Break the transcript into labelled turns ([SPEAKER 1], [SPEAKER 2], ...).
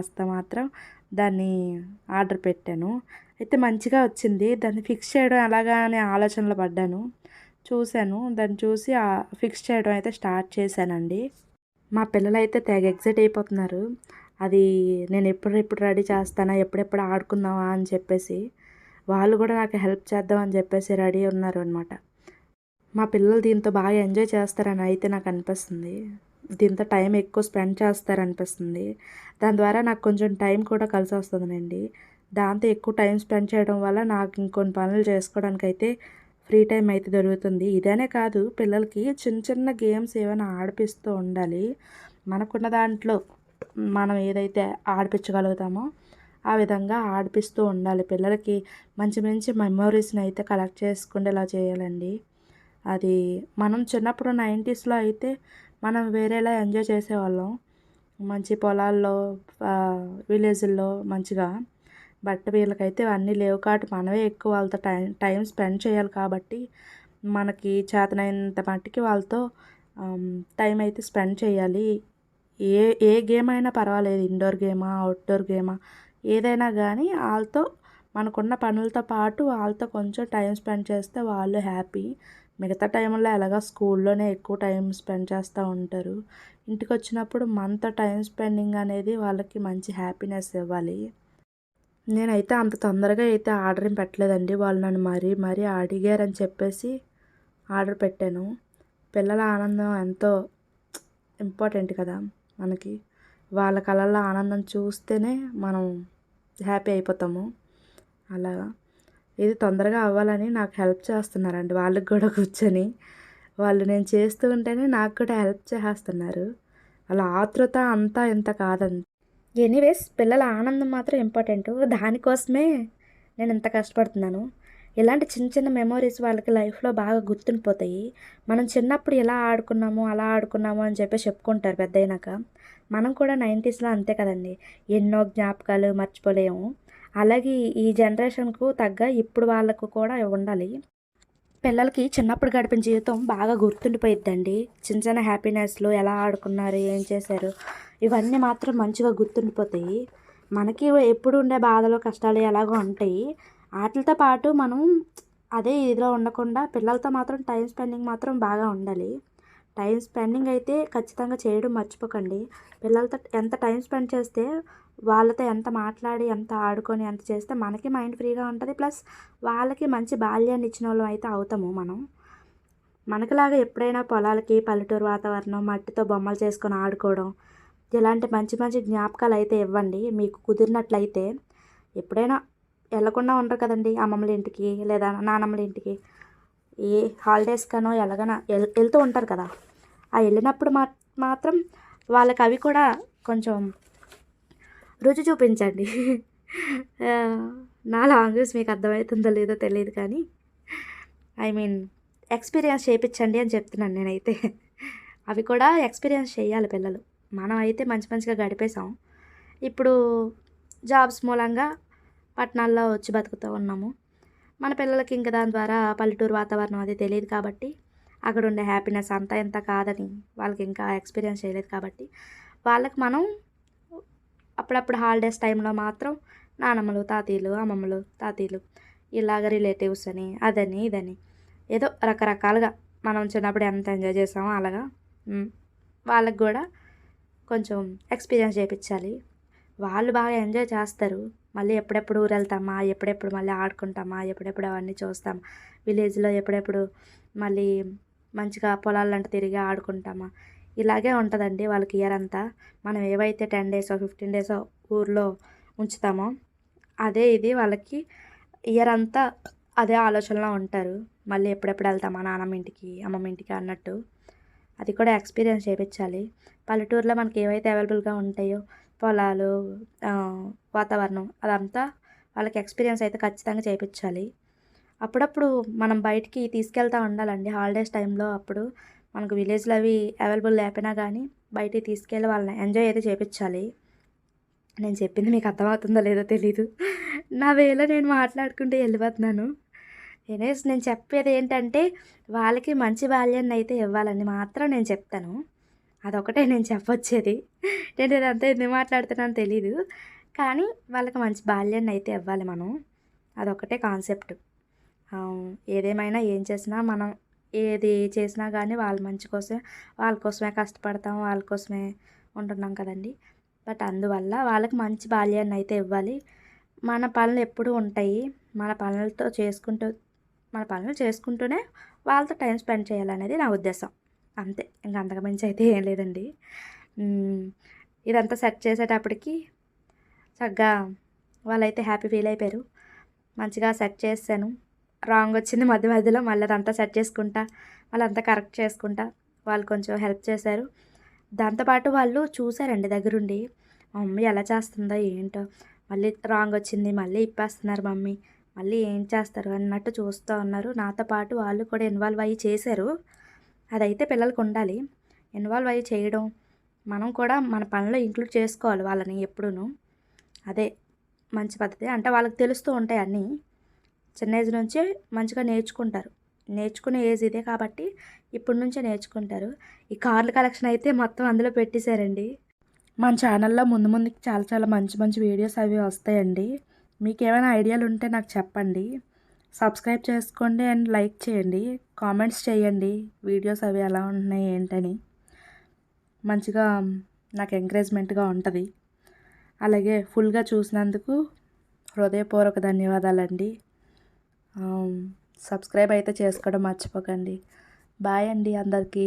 [SPEAKER 1] కాస్త మాత్రం దాన్ని ఆర్డర్ పెట్టాను. అయితే మంచిగా వచ్చింది. దాన్ని ఫిక్స్ చేయడం ఎలాగా అనే ఆలోచనలో పడ్డాను. చూశాను. దాన్ని చూసి ఫిక్స్ చేయడం అయితే స్టార్ట్ చేశానండి. మా పిల్లలైతే తెగ ఎక్సైట్ అయిపోతున్నారు. అది నేను ఎప్పుడెప్పుడు రెడీ చేస్తానా, ఎప్పుడెప్పుడు ఆడుకుందామా అని చెప్పేసి. వాళ్ళు కూడా నాకు హెల్ప్ చేద్దాం అని చెప్పేసి రెడీ ఉన్నారు అనమాట. మా పిల్లలు దీంతో బాగా ఎంజాయ్ చేస్తారని అయితే నాకు అనిపిస్తుంది. దీంతో టైం ఎక్కువ స్పెండ్ చేస్తారనిపిస్తుంది. దాని ద్వారా నాకు కొంచెం టైం కూడా కలిసొస్తుందండి. దాంతో ఎక్కువ టైం స్పెండ్ చేయడం వల్ల నాకు ఇంకొన్ని పనులు చేసుకోవడానికైతే ఫ్రీ టైం అయితే దొరుకుతుంది. ఇదనే కాదు, పిల్లలకి చిన్న చిన్న గేమ్స్ ఏమైనా ఆడిపిస్తూ ఉండాలి. మనకున్న దాంట్లో మనం ఏదైతే ఆడిపించగలుగుతామో ఆ విధంగా ఆడిపిస్తూ ఉండాలి. పిల్లలకి మంచి మంచి మెమోరీస్ని అయితే కలెక్ట్ చేసుకుండేలా చేయాలండి. అది మనం చిన్నప్పుడు 90స్లో అయితే మనం వేరేలా ఎంజాయ్ చేసేవాళ్ళం. మంచి పొలాల్లో విలేజుల్లో మంచిగా. బట్ వీళ్ళకైతే అన్నీ లేవు కాబట్టి మనమే ఎక్కువ వాళ్ళతో టైం స్పెండ్ చేయాలి కాబట్టి మనకి చేతనైనంత మట్టికి వాళ్ళతో టైం అయితే స్పెండ్ చేయాలి. ఏ ఏ గేమ్ అయినా పర్వాలేదు, ఇండోర్ గేమా అవుట్డోర్ గేమా ఏదైనా కానీ వాళ్ళతో మనకున్న పనులతో పాటు వాళ్ళతో కొంచెం టైం స్పెండ్ చేస్తే వాళ్ళు హ్యాపీ. మిగతా టైంలో ఎలాగో స్కూల్లోనే ఎక్కువ టైం స్పెండ్ చేస్తూ ఉంటారు. ఇంటికి వచ్చినప్పుడు మనతో టైం స్పెండింగ్ అనేది వాళ్ళకి మంచి హ్యాపీనెస్ ఇవ్వాలి. నేనైతే అంత తొందరగా అయితే ఆర్డర్ ఏం పెట్టలేదండి. వాళ్ళు నన్ను మరీ అడిగారని చెప్పేసి ఆర్డర్ పెట్టాను. పిల్లల ఆనందం ఎంతో ఇంపార్టెంట్ కదా మనకి. వాళ్ళ కళ్ళల్లో ఆనందం చూస్తేనే మనం హ్యాపీ అయిపోతాము. అలాగా ఇది తొందరగా అవ్వాలని నాకు హెల్ప్ చేస్తున్నారండి. వాళ్ళకి కూడా కూర్చొని వాళ్ళు నేను చేస్తూ ఉంటేనే నాకు కూడా హెల్ప్ చేసేస్తున్నారు. వాళ్ళ ఆతృత అంతా ఇంత కాదండి. ఎనీవేస్ పిల్లల ఆనందం మాత్రం ఇంపార్టెంటు. దానికోసమే నేను ఇంత కష్టపడుతున్నాను. ఇలాంటి చిన్న చిన్న మెమోరీస్ వాళ్ళకి లైఫ్లో బాగా గుర్తుండిపోతాయి. మనం చిన్నప్పుడు ఇలా ఆడుకున్నాము అలా ఆడుకున్నాము అని చెప్పేసి చెప్పుకుంటారు పెద్దయినాక. మనం కూడా 90స్లో అంతే కదండి. ఎన్నో జ్ఞాపకాలు మర్చిపోలేము. అలాగే ఈ జనరేషన్కు తగ్గ ఇప్పుడు వాళ్ళకు కూడా ఉండాలి. పిల్లలకి చిన్నప్పుడు గడిపిన జీవితం బాగా గుర్తుండిపోయిద్దండి. చిన్న చిన్న హ్యాపీనెస్లు ఎలా ఆడుకున్నారు, ఏం చేశారు, ఇవన్నీ మాత్రం మంచిగా గుర్తుండిపోతాయి. మనకి ఎప్పుడు ఉండే బాధలు కష్టాలు ఎలాగో ఉంటాయి. వాటితో పాటు మనం అదే ఇదిలో ఉండకుండా పిల్లలతో మాత్రం టైం స్పెండింగ్ మాత్రం బాగా ఉండాలి. టైం స్పెండింగ్ అయితే ఖచ్చితంగా చేయడం మర్చిపోకండి. పిల్లలతో ఎంత టైం స్పెండ్ చేస్తే వాళ్ళతో ఎంత మాట్లాడి ఎంత ఆడుకొని ఎంత చేస్తే మనకి మైండ్ ఫ్రీగా ఉంటుంది. ప్లస్ వాళ్ళకి మంచి బాల్యాన్ని ఇచ్చిన వాళ్ళం అయితే అవుతాము మనం. మనకులాగా ఎప్పుడైనా పొలాలకి పల్లెటూరు వాతావరణం మట్టితో బొమ్మలు చేసుకొని ఆడుకోవడం ఇలాంటి మంచి మంచి జ్ఞాపకాలు అయితే ఇవ్వండి. మీకు కుదిరినట్లయితే ఎప్పుడైనా వెళ్ళకుండా ఉండరు కదండి అమ్మమ్మల ఇంటికి లేదా నానమ్మల ఇంటికి. ఏ హాలిడేస్కనో ఎలాగైనా వెళ్తూ ఉంటారు కదా. ఆ వెళ్ళినప్పుడు మాత్రం వాళ్ళకి అవి కూడా కొంచెం రుచి చూపించండి. నా లాంగ్వేజ్ మీకు అర్థమవుతుందో లేదో తెలియదు కానీ ఐ మీన్ ఎక్స్పీరియన్స్ చేయించండి అని చెప్తున్నాను నేనైతే. అవి కూడా ఎక్స్పీరియన్స్ చేయాలి పిల్లలు. మనం అయితే మంచి మంచిగా గడిపేసాం. ఇప్పుడు జాబ్స్ మూలంగా పట్టణాల్లో వచ్చి బతుకుతూ ఉన్నాము. మన పిల్లలకి ఇంకా దాని ద్వారా పల్లెటూరు వాతావరణం అది తెలియదు కాబట్టి అక్కడ ఉండే హ్యాపీనెస్ అంతా ఇంత కాదని వాళ్ళకి ఇంకా ఎక్స్పీరియన్స్ చేయలేదు కాబట్టి వాళ్ళకి మనం అప్పుడప్పుడు హాలిడేస్ టైంలో మాత్రం నానమ్మలు తాతయ్యలు అమ్మమ్మలు తాతయ్యలు ఇలాగ రిలేటివ్స్ అని అదని ఇదని ఏదో రకరకాలుగా మనం చిన్నప్పుడు ఎంత ఎంజాయ్ చేసామో అలాగా వాళ్ళకి కూడా కొంచెం ఎక్స్పీరియన్స్ చేయించాలి. వాళ్ళు బాగా ఎంజాయ్ చేస్తారు. మళ్ళీ ఎప్పుడెప్పుడు ఊరు వెళ్తామా, ఎప్పుడెప్పుడు మళ్ళీ ఆడుకుంటామా, ఎప్పుడెప్పుడు అవన్నీ చూస్తాం, విలేజ్లో ఎప్పుడెప్పుడు మళ్ళీ మంచిగా పొలాలంట తిరిగి ఆడుకుంటామా, ఇలాగే ఉంటుందండి వాళ్ళకి ఇయర్ అంతా. మనం ఏవైతే 10 డేసో 15 డేసో ఊర్లో ఉంచుతామో అదే ఇది వాళ్ళకి ఇయర్ అంతా అదే ఆలోచనలో ఉంటారు. మళ్ళీ ఎప్పుడెప్పుడు వెళ్తామా నానమ్మ ఇంటికి అమ్మమ్మ ఇంటికి అన్నట్టు. అది కూడా ఎక్స్పీరియన్స్ చేయించాలి. పల్లెటూరులో మనకి ఏవైతే అవైలబుల్గా ఉంటాయో పొలాలు వాతావరణం అదంతా వాళ్ళకి ఎక్స్పీరియన్స్ అయితే ఖచ్చితంగా చేయించాలి. అప్పుడప్పుడు మనం బయటికి తీసుకెళ్తూ ఉండాలండి హాలిడేస్ టైంలో. అప్పుడు మనకు విలేజ్లో అవి అవైలబుల్ లేకపోయినా కానీ బయటికి తీసుకెళ్ళి వాళ్ళని ఎంజాయ్ అయితే చేయించాలి. నేను చెప్పింది మీకు అర్థమవుతుందో లేదో తెలీదు. నా వేలో నేను మాట్లాడుకుంటూ వెళ్ళిపోతున్నాను. ఎనీవేస్ నేను చెప్పేది ఏంటంటే వాళ్ళకి మంచి బాల్యాన్ని అయితే ఇవ్వాలని మాత్రం నేను చెప్తాను. అదొకటే నేను చెప్పొచ్చేది. నేను ఇదంతా ఎందుకు మాట్లాడుతున్నానో తెలీదు. కానీ వాళ్ళకి మంచి బాల్యాన్ని అయితే ఇవ్వాలి మనం. అదొక్కటే కాన్సెప్ట్. ఏదేమైనా ఏం చేసినా మనం ఏది చేసినా గానీ వాళ్ళ మంచి కోసమే, వాళ్ళ కోసమే కష్టపడతాం, వాళ్ళ కోసమే ఉంటున్నాం కదండీ! బట్ అందువల్ల వాళ్ళకి మంచి బాల్యాన్ని అయితే ఇవ్వాలి. మన పనులు ఎప్పుడూ ఉంటాయి. మన పనులతో చేసుకుంటూ మన పనులు చేసుకుంటూనే వాళ్ళతో టైం స్పెండ్ చేయాలనేది నా ఉద్దేశం. అంతే. ఇంక అంతకు మించి అయితే ఏం లేదండి. హ్మ్. ఇదంతా సెట్ చేసేటప్పటికి చక్కగా వాళ్ళైతే హ్యాపీ ఫీల్ అయిపోయారు. మంచిగా సెట్ చేసేసాను. రాంగ్ వచ్చింది మధ్య మధ్యలో మళ్ళీ అదంతా సెట్ చేసుకుంటా, మళ్ళీ అంతా కరెక్ట్ చేసుకుంటా వాళ్ళు కొంచెం హెల్ప్ చేశారు. దాంతో పాటు వాళ్ళు చూసారండి దగ్గరుండి. మా మమ్మీ ఎలా చేస్తుందో ఏంటో, మళ్ళీ రాంగ్ వచ్చింది మళ్ళీ ఇప్పేస్తున్నారు మమ్మీ, మళ్ళీ ఏం చేస్తారు అన్నట్టు చూస్తూ ఉన్నారు. నాతో పాటు వాళ్ళు కూడా ఇన్వాల్వ్ అయ్యి చేశారు. అదైతే పిల్లలకి ఉండాలి. ఇన్వాల్వ్ అయ్యి చేయడం, మనం కూడా మన పనిలో ఇంక్లూడ్ చేసుకోవాలి వాళ్ళని ఎప్పుడూను. అదే మంచి పద్ధతి. అంటే వాళ్ళకి తెలుస్తూ ఉంటాయి అన్నీ. చిన్న ఏజ్ నుంచే మంచిగా నేర్చుకుంటారు. నేర్చుకునే ఏజ్ ఇదే కాబట్టి ఇప్పటి నుంచే నేర్చుకుంటారు. ఈ కార్ల కలెక్షన్ అయితే మొత్తం అందులో పెట్టేశారండి. మన ఛానల్లో ముందు ముందుకి చాలా చాలా మంచి మంచి వీడియోస్ అవి వస్తాయండి. మీకేమైనా ఐడియాలు ఉంటే నాకు చెప్పండి. సబ్స్క్రైబ్ చేసుకోండి అండ్ లైక్ చేయండి. కామెంట్స్ చేయండి వీడియోస్ అవి ఎలా ఉంటున్నాయి ఏంటని. మంచిగా నాకు ఎంకరేజ్మెంట్గా ఉంటుంది. అలాగే ఫుల్గా చూసినందుకు హృదయపూర్వక ధన్యవాదాలండి. సబ్స్క్రైబ్ అయితే చేసుకోవడం మర్చిపోకండి. బాయ్ అండి అందరికీ.